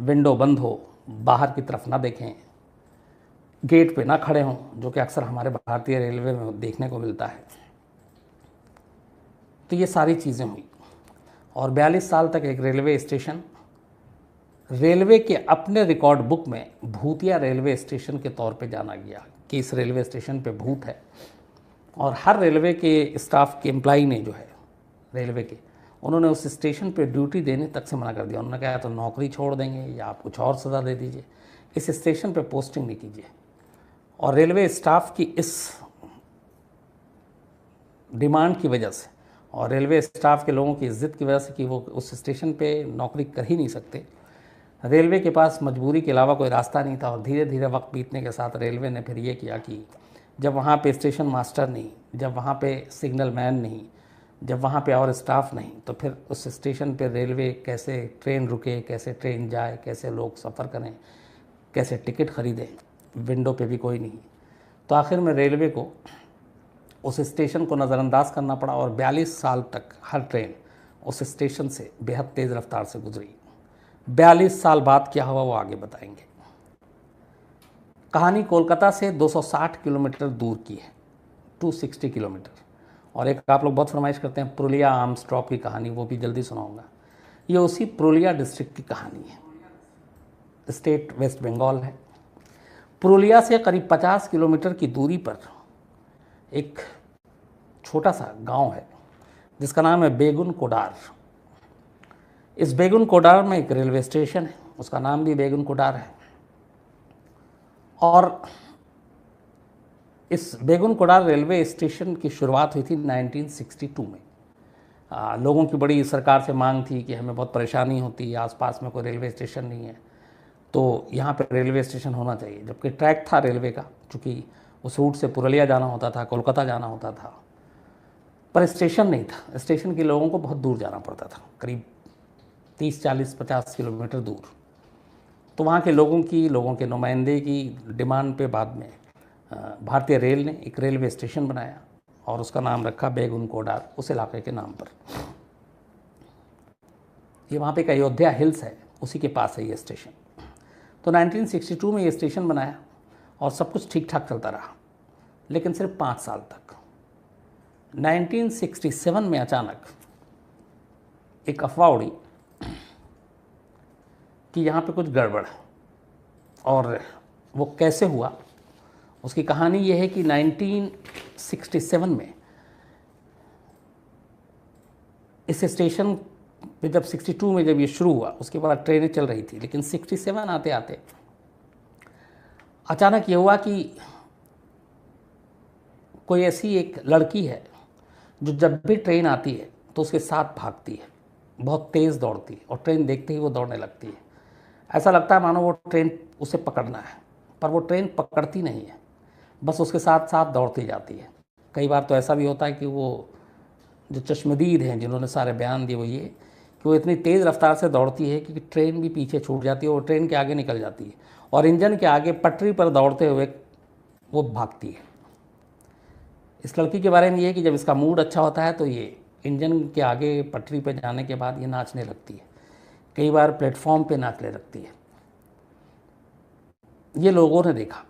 Window बंद हो, बाहर की तरफ ना देखें, गेट पे ना खड़े हों, जो कि अक्सर हमारे भारतीय रेलवे में देखने को मिलता है। तो ये सारी चीज़ें हुई और 42 साल तक एक रेलवे स्टेशन रेलवे के अपने रिकॉर्ड बुक में भूतिया रेलवे स्टेशन के तौर पे जाना गया कि इस रेलवे स्टेशन पे भूत है। और हर रेलवे के स्टाफ के एम्प्लाई ने जो है रेलवे के, उन्होंने उस स्टेशन पे ड्यूटी देने तक से मना कर दिया। उन्होंने कहा तो नौकरी छोड़ देंगे या आप कुछ और सज़ा दे दीजिए, इस स्टेशन पे पोस्टिंग नहीं कीजिए। और रेलवे स्टाफ की इस डिमांड की वजह से और रेलवे स्टाफ के लोगों की इज्जत की वजह से कि वो उस स्टेशन पे नौकरी कर ही नहीं सकते, रेलवे के पास मजबूरी के अलावा कोई रास्ता नहीं था। और धीरे धीरे वक्त बीतने के साथ रेलवे ने फिर ये किया कि जब वहाँ पे स्टेशन मास्टर नहीं, जब वहाँ पे सिग्नल मैन नहीं, जब वहाँ पे और स्टाफ नहीं, तो फिर उस स्टेशन पे रेलवे कैसे ट्रेन रुके, कैसे ट्रेन जाए, कैसे लोग सफ़र करें, कैसे टिकट ख़रीदें, विंडो पे भी कोई नहीं। तो आखिर में रेलवे को उस स्टेशन को नज़रअंदाज करना पड़ा और 42 साल तक हर ट्रेन उस स्टेशन से बेहद तेज़ रफ्तार से गुजरी। 42 साल बाद क्या हुआ वो आगे बताएंगे। कहानी कोलकाता से 260 किलोमीटर दूर की है, 260 किलोमीटर। और एक आप लोग बहुत फरमाइश करते हैं पुरुलिया आर्म्स ड्रॉप की कहानी, वो भी जल्दी सुनाऊंगा। ये उसी पुरुलिया डिस्ट्रिक्ट की कहानी है, स्टेट वेस्ट बंगाल है। पुरुलिया से करीब 50 किलोमीटर की दूरी पर एक छोटा सा गांव है जिसका नाम है बेगुन कोडार। इस बेगुन कोडार में एक रेलवे स्टेशन है, उसका नाम भी बेगुन कोडार है। और इस बेगुन कोडार रेलवे स्टेशन की शुरुआत हुई थी 1962 में। लोगों की बड़ी सरकार से मांग थी कि हमें बहुत परेशानी होती है, आसपास में कोई रेलवे स्टेशन नहीं है, तो यहाँ पे रेलवे स्टेशन होना चाहिए। जबकि ट्रैक था रेलवे का, चूँकि उस रूट से पुरुलिया जाना होता था, कोलकाता जाना होता था, पर स्टेशन नहीं था। स्टेशन के लोगों को बहुत दूर जाना पड़ता था, करीब 30, 40, 50 किलोमीटर दूर। तो वहाँ के लोगों के नुमाइंदे की डिमांड पे बाद में भारतीय रेल ने एक रेलवे स्टेशन बनाया और उसका नाम रखा बेगुन कोडार, उस इलाके के नाम पर। ये वहाँ पे एक अयोध्या हिल्स है, उसी के पास है ये स्टेशन। तो 1962 में ये स्टेशन बनाया और सब कुछ ठीक ठाक चलता रहा, लेकिन सिर्फ 5 साल तक। 1967 में अचानक एक अफवाह उड़ी कि यहाँ पे कुछ गड़बड़ है। और वो कैसे हुआ, उसकी कहानी ये है कि 1967 में इस स्टेशन पे जब 62 में जब ये शुरू हुआ, उसके बाद ट्रेनें चल रही थी, लेकिन 67 आते आते अचानक ये हुआ कि कोई ऐसी एक लड़की है जो जब भी ट्रेन आती है तो उसके साथ भागती है, बहुत तेज़ दौड़ती है, और ट्रेन देखते ही वो दौड़ने लगती है। ऐसा लगता है मानो वो ट्रेन उसे पकड़ना है, पर वो ट्रेन पकड़ती नहीं है, बस उसके साथ साथ दौड़ती जाती है। कई बार तो ऐसा भी होता है कि वो जो चश्मदीद हैं जिन्होंने सारे बयान दिए वो ये कि वो इतनी तेज़ रफ्तार से दौड़ती है कि ट्रेन भी पीछे छूट जाती है और ट्रेन के आगे निकल जाती है, और इंजन के आगे पटरी पर दौड़ते हुए वो भागती है। इस लड़की के बारे में ये है कि जब इसका मूड अच्छा होता है तो ये इंजन के आगे पटरी पर जाने के बाद ये नाचने लगती है, कई बार प्लेटफॉर्म पे नाचने लगती है। ये लोगों ने देखा।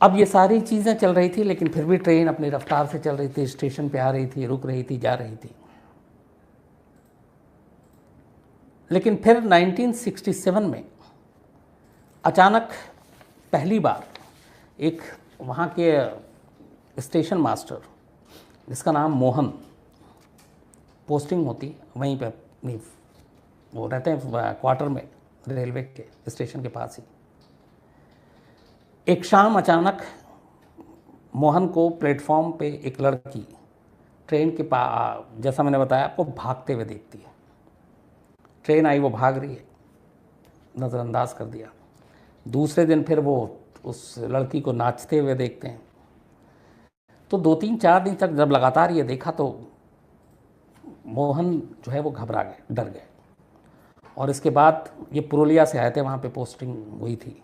अब ये सारी चीज़ें चल रही थी, लेकिन फिर भी ट्रेन अपनी रफ्तार से चल रही थी, स्टेशन पे आ रही थी, रुक रही थी, जा रही थी। लेकिन फिर 1967 में अचानक पहली बार एक वहाँ के स्टेशन मास्टर जिसका नाम मोहन, पोस्टिंग होती वहीं पे, नहीं वो रहते हैं क्वार्टर में रेलवे के स्टेशन के पास ही। एक शाम अचानक मोहन को प्लेटफॉर्म पे एक लड़की ट्रेन के पास, जैसा मैंने बताया आपको, भागते हुए देखती है। ट्रेन आई, वो भाग रही है, नज़रअंदाज कर दिया। दूसरे दिन फिर वो उस लड़की को नाचते हुए देखते हैं। तो 2-3-4 दिन तक जब लगातार ये देखा तो मोहन जो है वो घबरा गए, डर गए। और इसके बाद ये पुरुलिया से आए थे, वहाँ पे पोस्टिंग हुई थी।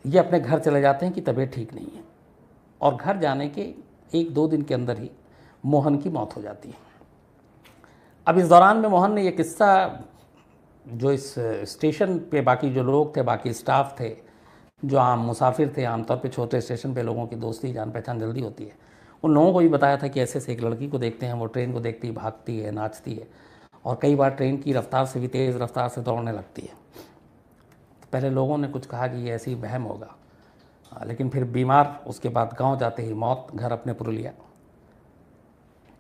ये अपने घर चले जाते हैं कि तबीयत ठीक नहीं है, और घर जाने के 1-2 दिन के अंदर ही मोहन की मौत हो जाती है। अब इस दौरान में मोहन ने ये किस्सा जो इस स्टेशन पे बाकी जो लोग थे, बाकी स्टाफ थे, जो आम मुसाफिर थे, आमतौर पे छोटे स्टेशन पे लोगों की दोस्ती जान पहचान जल्दी होती है, उन लोगों को भी बताया था कि ऐसे से एक लड़की को देखते हैं, वो ट्रेन को देखती है, भागती है, नाचती है, और कई बार ट्रेन की रफ्तार से भी तेज़ रफ्तार से दौड़ने लगती है। तो पहले लोगों ने कुछ कहा कि ये ऐसी वहम होगा, लेकिन फिर बीमार उसके बाद गांव जाते ही मौत, घर अपने पुरुलिया।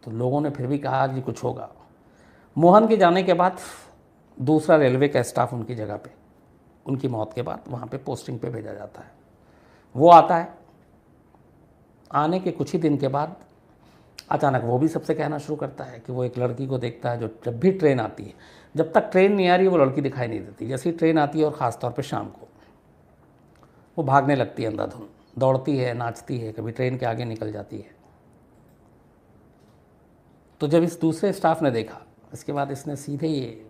तो लोगों ने फिर भी कहा कि कुछ होगा। मोहन के जाने के बाद दूसरा रेलवे का स्टाफ उनकी जगह पे, उनकी मौत के बाद वहाँ पे पोस्टिंग पे भेजा जाता है। वो आता है, आने के कुछ ही दिन के बाद अचानक वो भी सबसे कहना शुरू करता है कि वो एक लड़की को देखता है जो जब भी ट्रेन आती है, जब तक ट्रेन नहीं आ रही है वो लड़की दिखाई नहीं देती, जैसे ही ट्रेन आती है और ख़ास तौर पे शाम को वो भागने लगती है अंधाधुंध, दौड़ती है, नाचती है, कभी ट्रेन के आगे निकल जाती है। तो जब इस दूसरे स्टाफ ने देखा, इसके बाद इसने सीधे ये,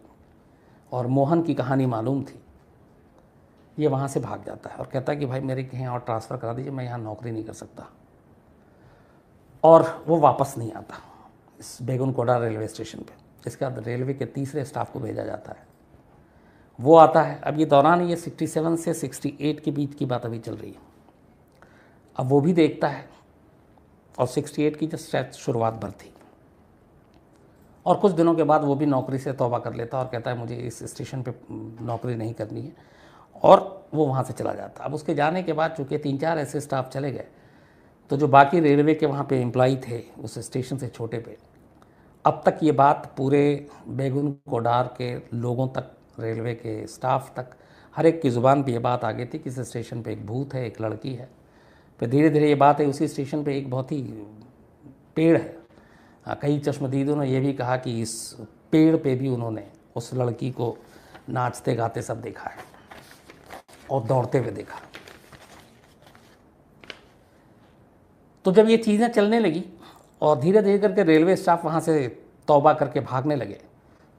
और मोहन की कहानी मालूम थी, ये वहाँ से भाग जाता है और कहता है कि भाई मेरे कहीं और ट्रांसफ़र करा दीजिए, मैं यहाँ नौकरी नहीं कर सकता। और वो वापस नहीं आता इस बेगुनकोड़ा रेलवे स्टेशन पे। इसके बाद रेलवे के तीसरे स्टाफ को भेजा जाता है, वो आता है। अब ये दौरान ये 67 से 68 के बीच की बात अभी चल रही है। अब वो भी देखता है, और 68 की जस्ट शायद शुरुआत भर थी, और कुछ दिनों के बाद वो भी नौकरी से तौबा कर लेता और कहता है मुझे इस स्टेशन पे नौकरी नहीं करनी है, और वो वहाँ से चला जाता। अब उसके जाने के बाद चूँकि 3-4 ऐसे स्टाफ चले गए, तो जो बाकी रेलवे के वहाँ पे एम्प्लॉई थे उस स्टेशन से छोटे पे, अब तक ये बात पूरे बेगुनकोडार के लोगों तक, रेलवे के स्टाफ तक, हर एक की ज़ुबान पे ये बात आ गई थी कि इस स्टेशन पे एक भूत है, एक लड़की है। फिर धीरे धीरे ये बात है, उसी स्टेशन पे एक बहुत ही पेड़ है, कई चश्मदीदों ने यह भी कहा कि इस पेड़ पे भी उन्होंने उस लड़की को नाचते गाते सब देखा है और दौड़ते हुए देखा। तो जब ये चीज़ें चलने लगी और धीरे धीरे करके रेलवे स्टाफ वहाँ से तौबा करके भागने लगे,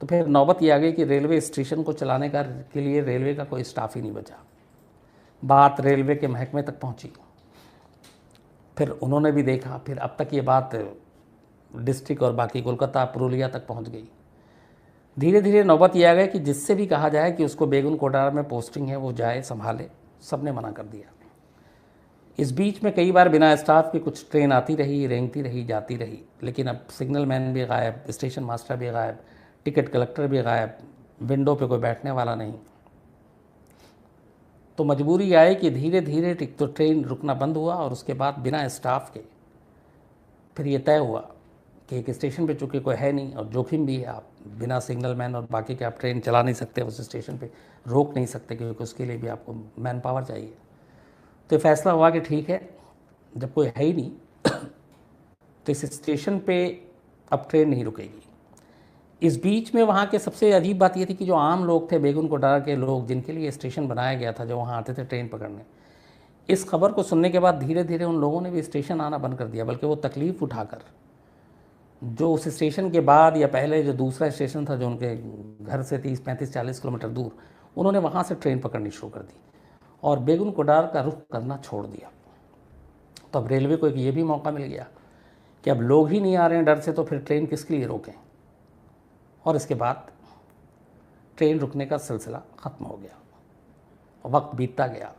तो फिर नौबत ये आ गई कि रेलवे स्टेशन को चलाने का के लिए रेलवे का कोई स्टाफ ही नहीं बचा। बात रेलवे के महकमे तक पहुँची, फिर उन्होंने भी देखा, फिर अब तक ये बात डिस्ट्रिक्ट और बाकी कोलकाता, पुरुलिया तक पहुँच गई। धीरे धीरे नौबत ये आ गई कि जिससे भी कहा जाए कि उसको बेगुनकोड़ा में पोस्टिंग है वो जाए संभाले, सबने मना कर दिया। इस बीच में कई बार बिना स्टाफ के कुछ ट्रेन आती रही, रेंगती रही, जाती रही, लेकिन अब सिग्नल मैन भी गायब, स्टेशन मास्टर भी गायब, टिकट कलेक्टर भी गायब, विंडो पे कोई बैठने वाला नहीं। तो मजबूरी आई कि धीरे धीरे तो ट्रेन रुकना बंद हुआ, और उसके बाद बिना स्टाफ के फिर ये तय हुआ कि एक स्टेशन पे चूँकि कोई है नहीं और जोखिम भी है, आप बिना सिग्नल मैन और बाकी के आप ट्रेन चला नहीं सकते, उस स्टेशन पे रोक नहीं सकते, क्योंकि उसके लिए भी आपको मैन पावर चाहिए। तो फैसला हुआ कि ठीक है, जब कोई है ही नहीं तो इस स्टेशन पे अब ट्रेन नहीं रुकेगी। इस बीच में वहाँ के सबसे अजीब बात ये थी कि जो आम लोग थे, बेगुनकोड़ा के लोग, जिनके लिए स्टेशन बनाया गया था, जो वहाँ आते थे ट्रेन पकड़ने, इस खबर को सुनने के बाद धीरे धीरे उन लोगों ने भी स्टेशन आना बंद कर दिया, बल्कि वो तकलीफ़ उठाकर जो उस स्टेशन के बाद या पहले जो दूसरा स्टेशन था जो उनके घर से 30-35-40 किलोमीटर दूर, उन्होंने वहाँ से ट्रेन पकड़नी शुरू कर दी और बेगुनकोड़ा का रुख करना छोड़ दिया। तो अब रेलवे को एक ये भी मौका मिल गया कि अब लोग ही नहीं आ रहे हैं डर से, तो फिर ट्रेन किसके लिए रोकें। और इसके बाद ट्रेन रुकने का सिलसिला ख़त्म हो गया, वक्त बीतता गया,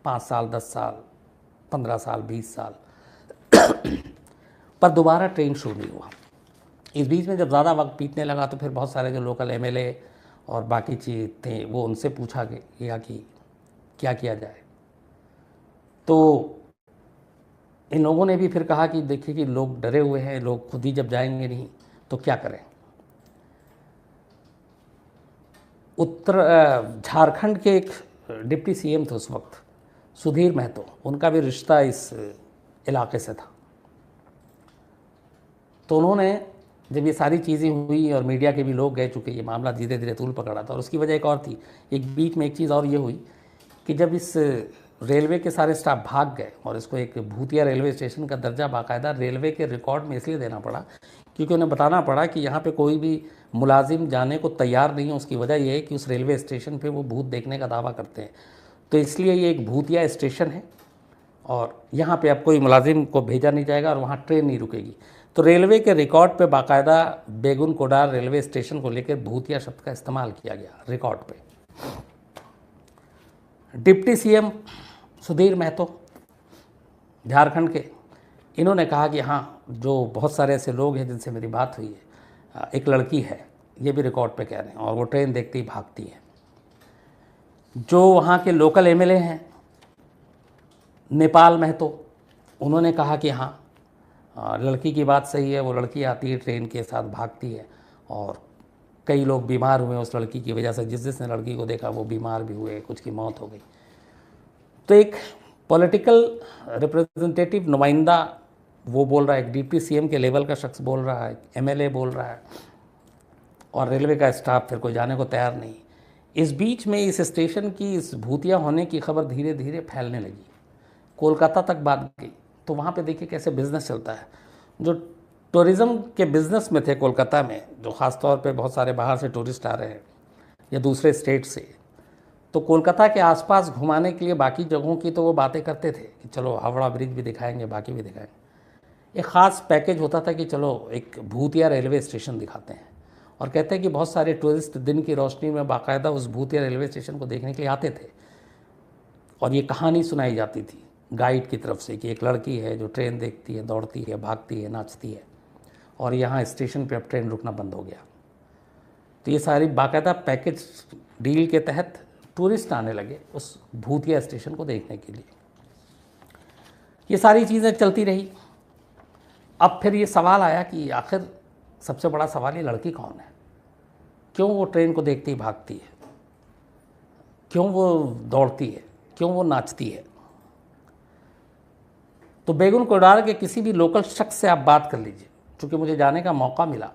5 साल, 10 साल, 15 साल, 20 साल पर दोबारा ट्रेन शुरू नहीं हुआ। इस बीच में जब ज़्यादा वक्त बीतने लगा तो फिर बहुत सारे जो लोकल एमएलए और बाकी चीज़ थे वो उनसे पूछा गया कि क्या किया जाए। तो इन लोगों ने भी फिर कहा कि देखिए कि लोग डरे हुए हैं, लोग खुद ही जब जाएंगे नहीं तो क्या करें। झारखंड के एक डिप्टी सीएम थे उस वक्त, सुधीर महतो, उनका भी रिश्ता इस इलाके से था। तो उन्होंने जब ये सारी चीज़ें हुई और मीडिया के भी लोग गए, चूँकि ये मामला धीरे धीरे तूल पकड़ा था, और उसकी वजह एक और थी, एक बीच में एक चीज़ और ये हुई कि जब इस रेलवे के सारे स्टाफ भाग गए और इसको एक भूतिया रेलवे स्टेशन का दर्जा बाकायदा रेलवे के रिकॉर्ड में इसलिए देना पड़ा क्योंकि उन्हें बताना पड़ा कि यहाँ पे कोई भी मुलाजिम जाने को तैयार नहीं है। उसकी वजह यह है कि उस रेलवे स्टेशन पे वो भूत देखने का दावा करते हैं, तो इसलिए ये एक भूतिया स्टेशन है और यहाँ पे अब कोई मुलाजिम को भेजा नहीं जाएगा और वहाँ ट्रेन नहीं रुकेगी। तो रेलवे के रिकॉर्ड पे बाकायदा बेगुन कोडार रेलवे स्टेशन को लेकर भूतिया शब्द का इस्तेमाल किया गया रिकॉर्ड पे। डिप्टी सीएम सुधीर महतो झारखंड के, इन्होंने कहा कि हाँ, जो बहुत सारे ऐसे लोग हैं जिनसे मेरी बात हुई है, एक लड़की है, ये भी रिकॉर्ड पे कह रहे हैं, और वो ट्रेन देखते ही भागती है। जो वहाँ के लोकल एमएलए हैं नेपाल महतो, उन्होंने कहा कि हाँ, लड़की की बात सही है, वो लड़की आती है ट्रेन के साथ भागती है, और कई लोग बीमार हुए उस लड़की की वजह से, जिसने लड़की को देखा वो बीमार भी हुए, कुछ की मौत हो गई। तो एक पॉलिटिकल रिप्रेजेंटेटिव नुमाइंदा वो बोल रहा है, एक डिप्टी सीएम के लेवल का शख्स बोल रहा है, एमएलए बोल रहा है, और रेलवे का स्टाफ फिर कोई जाने को तैयार नहीं। इस बीच में इस स्टेशन की इस भूतिया होने की खबर धीरे धीरे फैलने लगी, कोलकाता तक बात गई। तो वहाँ पे देखिए कैसे बिज़नेस चलता है। जो टूरिज़्म के बिज़नेस में थे कोलकाता में, जो ख़ास तौर पे बहुत सारे बाहर से टूरिस्ट आ रहे हैं या दूसरे स्टेट से, तो कोलकाता के आसपास घुमाने के लिए बाकी जगहों की तो वो बातें करते थे कि चलो हावड़ा ब्रिज भी दिखाएंगे, बाकी भी दिखाएंगे। एक ख़ास पैकेज होता था कि चलो एक भूतिया रेलवे स्टेशन दिखाते हैं, और कहते हैं कि बहुत सारे टूरिस्ट दिन की रोशनी में बाकायदा उस भूतिया रेलवे स्टेशन को देखने के लिए आते थे, और ये कहानी सुनाई जाती थी गाइड की तरफ से कि एक लड़की है जो ट्रेन देखती है, दौड़ती है, भागती है, नाचती है, और यहाँ स्टेशन पे अब ट्रेन रुकना बंद हो गया। तो ये सारी बाकायदा पैकेज डील के तहत टूरिस्ट आने लगे उस भूतिया स्टेशन को देखने के लिए। ये सारी चीज़ें चलती रही। अब फिर ये सवाल आया कि आखिर सबसे बड़ा सवाल, ये लड़की कौन है, क्यों वो ट्रेन को देखते ही भागती है, क्यों वो दौड़ती है, क्यों वो नाचती है। तो बेगुन कोडार के किसी भी लोकल शख्स से आप बात कर लीजिए, क्योंकि मुझे जाने का मौका मिला,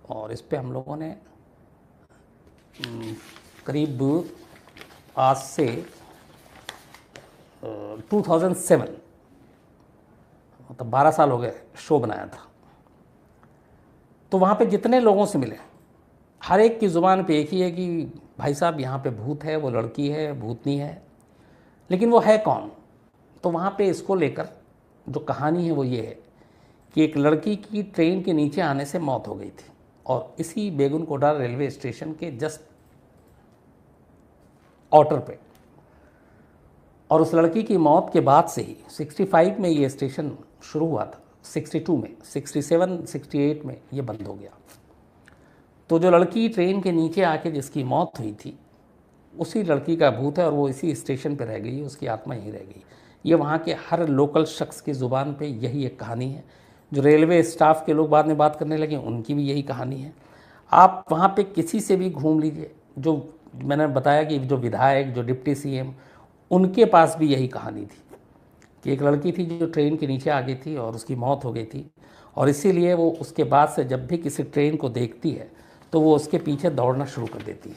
और इस पे हम लोगों ने करीब आज से 2007, मतलब 12 साल हो गए, शो बनाया था। तो वहाँ पे जितने लोगों से मिले, हर एक की ज़ुबान पे एक ही है कि भाई साहब यहाँ पे भूत है, वो लड़की है, भूतनी है, लेकिन वो है कौन। तो वहाँ पे इसको लेकर जो कहानी है वो ये है कि एक लड़की की ट्रेन के नीचे आने से मौत हो गई थी, और इसी बेगुन कोडार रेलवे स्टेशन के जस्ट आउटर पे। और उस लड़की की मौत के बाद से ही 65 में ये स्टेशन शुरू हुआ था, 62 में, 67, 68 में ये बंद हो गया। तो जो लड़की ट्रेन के नीचे आके जिसकी मौत हुई थी, उसी लड़की का भूत है, और वो इसी स्टेशन पे रह गई, उसकी आत्मा यहीं रह गई। ये वहाँ के हर लोकल शख्स की ज़ुबान पे यही एक कहानी है। जो रेलवे स्टाफ के लोग बाद में बात करने लगे, उनकी भी यही कहानी है। आप वहाँ पे किसी से भी घूम लीजिए, जो मैंने बताया कि जो विधायक, जो डिप्टी सीएम, उनके पास भी यही कहानी थी कि एक लड़की थी जो ट्रेन के नीचे आ गई थी और उसकी मौत हो गई थी, और इसीलिए वो उसके बाद से जब भी किसी ट्रेन को देखती है तो वो उसके पीछे दौड़ना शुरू कर देती है।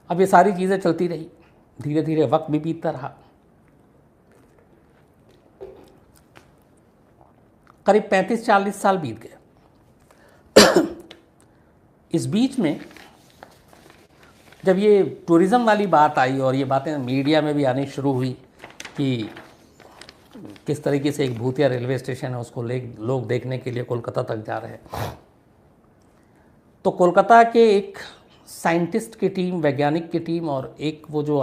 अब ये सारी चीज़ें चलती रही, धीरे धीरे वक्त भी बीतता रहा। करीब 35-40 साल बीत गए। इस बीच में जब ये टूरिज़्म वाली बात आई और ये बातें मीडिया में भी आनी शुरू हुई कि किस तरीके से एक भूतिया रेलवे स्टेशन है, उसको लोग देखने के लिए कोलकाता तक जा रहे हैं, तो कोलकाता के एक साइंटिस्ट की टीम, वैज्ञानिक की टीम, और एक वो जो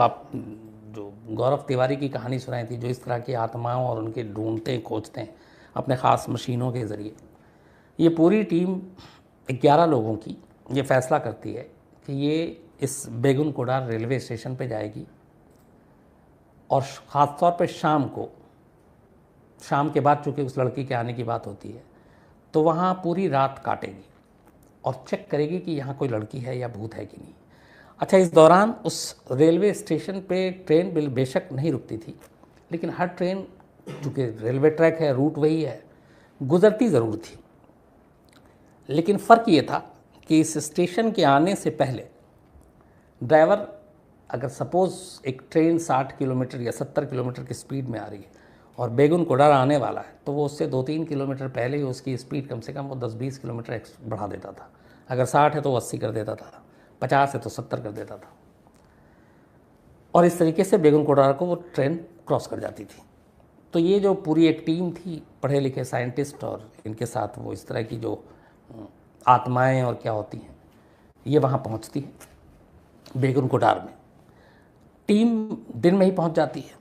गौरव तिवारी की कहानी सुनाई थी, जो इस तरह की आत्माओं और उनके ढूंढते खोजते हैं अपने ख़ास मशीनों के ज़रिए, ये पूरी टीम 11 लोगों की ये फैसला करती है कि ये इस बेगुन कोडार रेलवे स्टेशन पे जाएगी, और ख़ास तौर पे शाम के बाद, चूँकि उस लड़की के आने की बात होती है, तो वहाँ पूरी रात काटेगी और चेक करेगी कि यहाँ कोई लड़की है या भूत है कि नहीं। अच्छा, इस दौरान उस रेलवे स्टेशन पे ट्रेन बेशक नहीं रुकती थी, लेकिन हर ट्रेन, चूँकि रेलवे ट्रैक है, रूट वही है, गुज़रती ज़रूर थी। लेकिन फ़र्क ये था कि इस स्टेशन के आने से पहले ड्राइवर, अगर सपोज़ एक ट्रेन 60 किलोमीटर या 70 किलोमीटर की स्पीड में आ रही है और बेगुन कोडार आने वाला है, तो वो उससे 2-3 किलोमीटर पहले ही उसकी स्पीड कम से कम वो 10-20 किलोमीटर बढ़ा देता था। अगर 60 है तो 80 कर देता था, 50 है तो 70 कर देता था, और इस तरीके से बेगुन कोडार को वो ट्रेन क्रॉस कर जाती थी। तो ये जो पूरी एक टीम थी पढ़े लिखे साइंटिस्ट और इनके साथ वो इस तरह की जो आत्माएं और क्या होती हैं, ये वहाँ पहुँचती है बेगुन कोडार में। टीम दिन में ही पहुँच जाती है।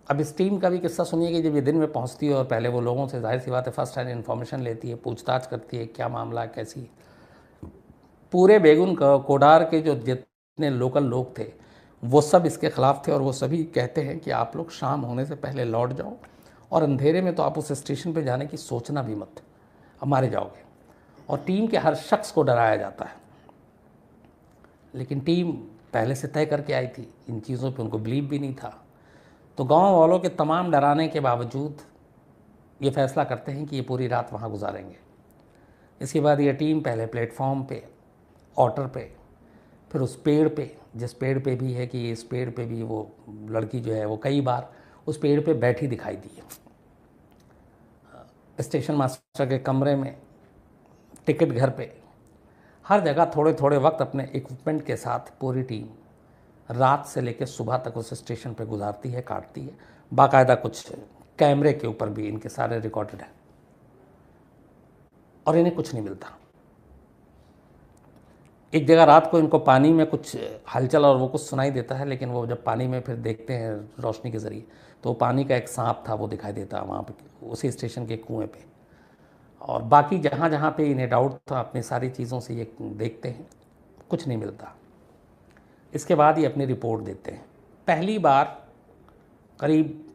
अब इस टीम का भी किस्सा सुनिए कि जब ये दिन में पहुँचती है और पहले वो लोगों से जाहिर सी बात है फर्स्ट हैंड इन्फॉर्मेशन लेती है, पूछताछ करती है क्या मामला कैसी। पूरे बेगुन कोडार के जो जितने लोकल लोग थे वो सब इसके ख़िलाफ़ थे और वो सभी कहते हैं कि आप लोग शाम होने से पहले लौट जाओ और अंधेरे में तो आप उस स्टेशन पे जाने की सोचना भी मत, अब मारे जाओगे। और टीम के हर शख्स को डराया जाता है। लेकिन टीम पहले से तय करके आई थी, इन चीज़ों पे उनको बिलीव भी नहीं था। तो गांव वालों के तमाम डराने के बावजूद ये फैसला करते हैं कि ये पूरी रात वहाँ गुजारेंगे। इसके बाद ये टीम पहले प्लेटफॉर्म पे, ऑटर पे, फिर उस पेड़ पे, जिस पेड़ पे भी है कि इस पेड़ पे भी वो लड़की जो है वो कई बार उस पेड़ पे बैठी दिखाई दी है। स्टेशन मास्टर के कमरे में, टिकट घर पे, हर जगह थोड़े थोड़े वक्त अपने इक्विपमेंट के साथ पूरी टीम रात से लेकर सुबह तक उस स्टेशन पे गुजारती है, काटती है। बाकायदा कुछ कैमरे के ऊपर भी इनके सारे रिकॉर्डेड हैं और इन्हें कुछ नहीं मिलता। एक जगह रात को इनको पानी में कुछ हलचल और वो कुछ सुनाई देता है, लेकिन वो जब पानी में फिर देखते हैं रोशनी के ज़रिए तो पानी का एक सांप था वो दिखाई देता वहाँ पे उसी स्टेशन के कुएं पे। और बाकी जहाँ जहाँ पे इन्हें डाउट था अपनी सारी चीज़ों से ये देखते हैं, कुछ नहीं मिलता। इसके बाद ये अपनी रिपोर्ट देते हैं। पहली बार करीब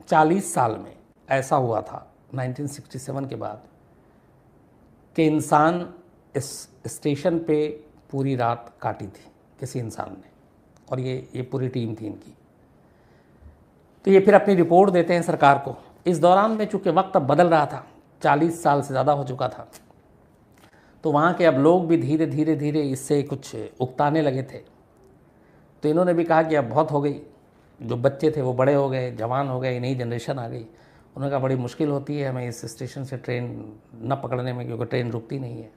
40 साल में ऐसा हुआ था 1967 के बाद कि इंसान इस स्टेशन पे पूरी रात काटी थी किसी इंसान ने, और ये पूरी टीम थी इनकी। तो ये फिर अपनी रिपोर्ट देते हैं सरकार को। इस दौरान में चूँकि वक्त अब बदल रहा था, 40 साल से ज़्यादा हो चुका था, तो वहाँ के अब लोग भी धीरे धीरे धीरे इससे कुछ उकताने लगे थे। तो इन्होंने भी कहा कि अब बहुत हो गई, जो बच्चे थे वो बड़े हो गए, जवान हो गए, नई जनरेशन आ गई। उन्होंने कहा बड़ी मुश्किल होती है हमें इस स्टेशन से ट्रेन न पकड़ने में, क्योंकि ट्रेन रुकती नहीं है।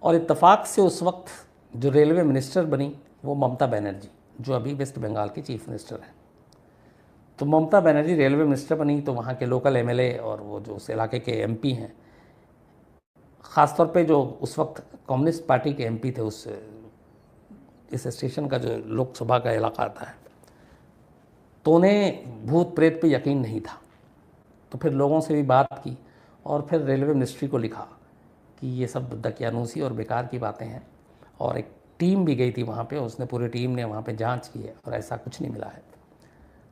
और इत्तेफाक से उस वक्त जो रेलवे मिनिस्टर बनी वो ममता बनर्जी, जो अभी वेस्ट बंगाल की चीफ मिनिस्टर हैं। तो ममता बनर्जी रेलवे मिनिस्टर बनी तो वहाँ के लोकल एमएलए और वो जो उस इलाके के एमपी हैं, ख़ासतौर पे जो उस वक्त कम्युनिस्ट पार्टी के एमपी थे, उस इस स्टेशन का जो लोकसभा का इलाका आता है, तो उन्हें भूत प्रेत पे यकीन नहीं था। तो फिर लोगों से भी बात की और फिर रेलवे मिनिस्ट्री को लिखा कि ये सब दकियानूसी और बेकार की बातें हैं। और एक टीम भी गई थी वहाँ पे, उसने पूरी टीम ने वहाँ पे जांच की है और ऐसा कुछ नहीं मिला है।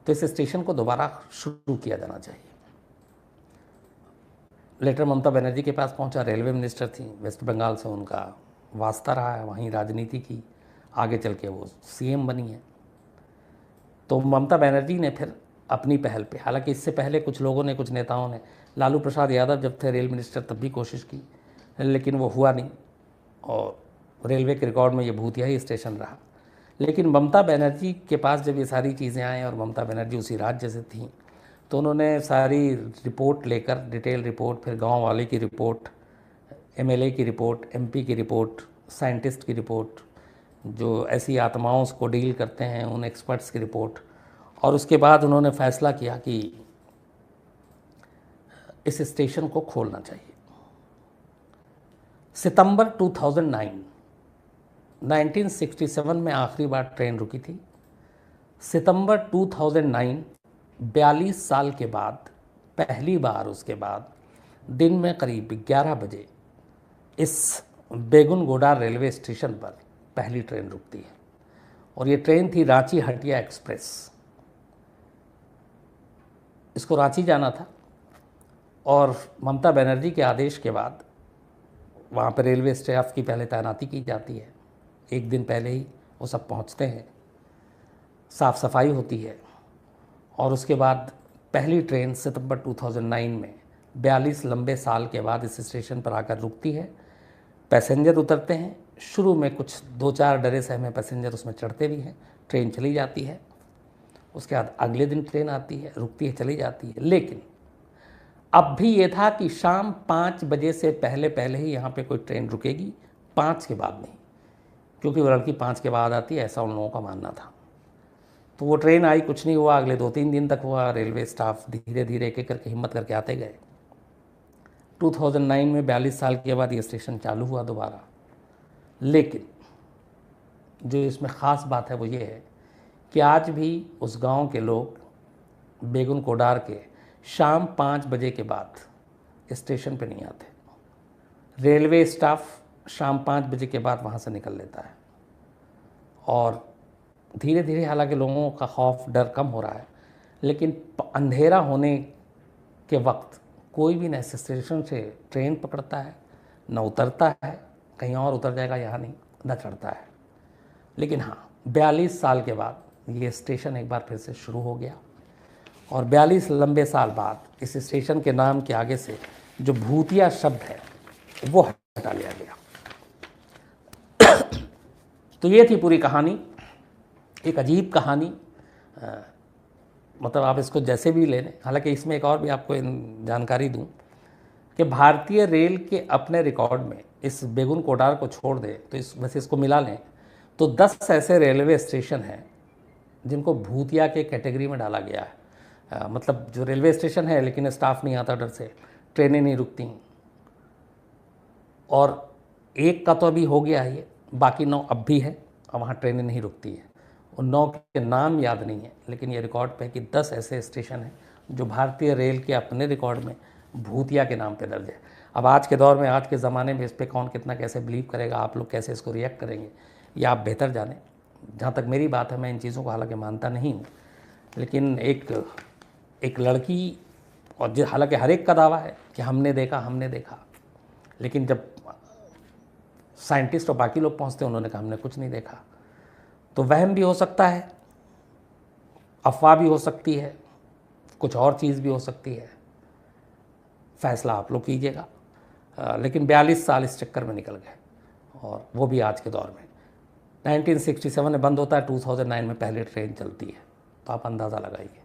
तो इस स्टेशन को दोबारा शुरू किया जाना चाहिए। लेटर ममता बनर्जी के पास पहुँचा, रेलवे मिनिस्टर थी, वेस्ट बंगाल से उनका वास्ता रहा है, वहीं राजनीति की, आगे चल के वो सीएम बनी है। तो ममता बनर्जी ने फिर अपनी पहल पे, हालांकि इससे पहले कुछ लोगों ने, कुछ नेताओं ने, लालू प्रसाद यादव जब थे रेल मिनिस्टर तब भी कोशिश की, लेकिन वो हुआ नहीं और रेलवे के रिकॉर्ड में ये भूतिया ही स्टेशन रहा। लेकिन ममता बनर्जी के पास जब ये सारी चीज़ें आएँ और ममता बनर्जी उसी राज्य से थीं, तो उन्होंने सारी रिपोर्ट लेकर, डिटेल रिपोर्ट, फिर गांव वाले की रिपोर्ट, एमएलए की रिपोर्ट, एमपी की रिपोर्ट, साइंटिस्ट की रिपोर्ट, जो ऐसी आत्माओं को डील करते हैं उन एक्सपर्ट्स की रिपोर्ट, और उसके बाद उन्होंने फैसला किया कि इस स्टेशन को खोलना चाहिए। सितंबर 2009, 1967 में आखिरी बार ट्रेन रुकी थी। सितंबर 2009, 42 साल के बाद पहली बार उसके बाद दिन में करीब 11 बजे इस बेगुनगोडा रेलवे स्टेशन पर पहली ट्रेन रुकती है और ये ट्रेन थी रांची हटिया एक्सप्रेस। इसको रांची जाना था और ममता बनर्जी के आदेश के बाद वहाँ पर रेलवे स्टाफ की पहले तैनाती की जाती है। एक दिन पहले ही वो सब पहुँचते हैं, साफ़ सफाई होती है और उसके बाद पहली ट्रेन सितंबर 2009 में 42 लंबे साल के बाद इस स्टेशन पर आकर रुकती है। पैसेंजर उतरते हैं, शुरू में कुछ 2-4 डरे सहमे पैसेंजर उसमें चढ़ते भी हैं, ट्रेन चली जाती है। उसके बाद अगले दिन ट्रेन आती है, रुकती है, चली जाती है। लेकिन अब भी ये था कि शाम 5 बजे से पहले पहले ही यहाँ पे कोई ट्रेन रुकेगी, 5 के बाद नहीं, क्योंकि वो लड़की 5 के बाद आती है, ऐसा उन लोगों का मानना था। तो वो ट्रेन आई, कुछ नहीं हुआ, अगले 2-3 दिन तक हुआ। रेलवे स्टाफ धीरे धीरे एक एक करके हिम्मत करके आते गए। 2009 में 42 साल के बाद ये स्टेशन चालू हुआ दोबारा। लेकिन जो इसमें ख़ास बात है वो ये है कि आज भी उस गांव के लोग बेगुन कोडार के शाम 5 बजे के बाद स्टेशन पे नहीं आते। रेलवे स्टाफ शाम 5 बजे के बाद वहाँ से निकल लेता है। और धीरे धीरे हालांकि लोगों का खौफ डर कम हो रहा है, लेकिन अंधेरा होने के वक्त कोई भी न स्टेशन से ट्रेन पकड़ता है, न उतरता है, कहीं और उतर जाएगा यहाँ नहीं, न चढ़ता है। लेकिन हाँ, 42 साल के बाद ये स्टेशन एक बार फिर से शुरू हो गया और 42 लंबे साल बाद इस स्टेशन के नाम के आगे से जो भूतिया शब्द है वो हटा लिया गया। तो ये थी पूरी कहानी, एक अजीब कहानी। मतलब आप इसको जैसे भी ले लें। हालांकि इसमें एक और भी आपको जानकारी दूं कि भारतीय रेल के अपने रिकॉर्ड में इस बेगुन कोडार को छोड़ दें तो इसको मिला लें तो 10 ऐसे रेलवे स्टेशन हैं जिनको भूतिया के कैटेगरी में डाला गया है। मतलब जो रेलवे स्टेशन है लेकिन स्टाफ नहीं आता डर से, ट्रेनें नहीं रुकती, और एक का तो अभी हो गया है ये, बाकी 9 अब भी है और वहाँ ट्रेनें नहीं रुकती है। उन 9 के नाम याद नहीं है, लेकिन ये रिकॉर्ड पे है कि 10 ऐसे स्टेशन हैं जो भारतीय रेल के अपने रिकॉर्ड में भूतिया के नाम पे दर्ज है। अब आज के दौर में, आज के ज़माने में इस पर कौन कितना कैसे बिलीव करेगा, आप लोग कैसे इसको रिएक्ट करेंगे, ये आप बेहतर जानें। जहाँ तक मेरी बात है, मैं इन चीज़ों को हालांकि मानता नहीं हूँ, लेकिन एक लड़की, और हालांकि हर एक का दावा है कि हमने देखा, लेकिन जब साइंटिस्ट और बाकी लोग पहुँचते हैं उन्होंने कहा हमने कुछ नहीं देखा। तो वहम भी हो सकता है, अफवाह भी हो सकती है, कुछ और चीज़ भी हो सकती है, फैसला आप लोग कीजिएगा। लेकिन 42 साल इस चक्कर में निकल गए, और वो भी आज के दौर में। 1967 में बंद होता है, 2009 में पहली ट्रेन चलती है, तो आप अंदाज़ा लगाइए।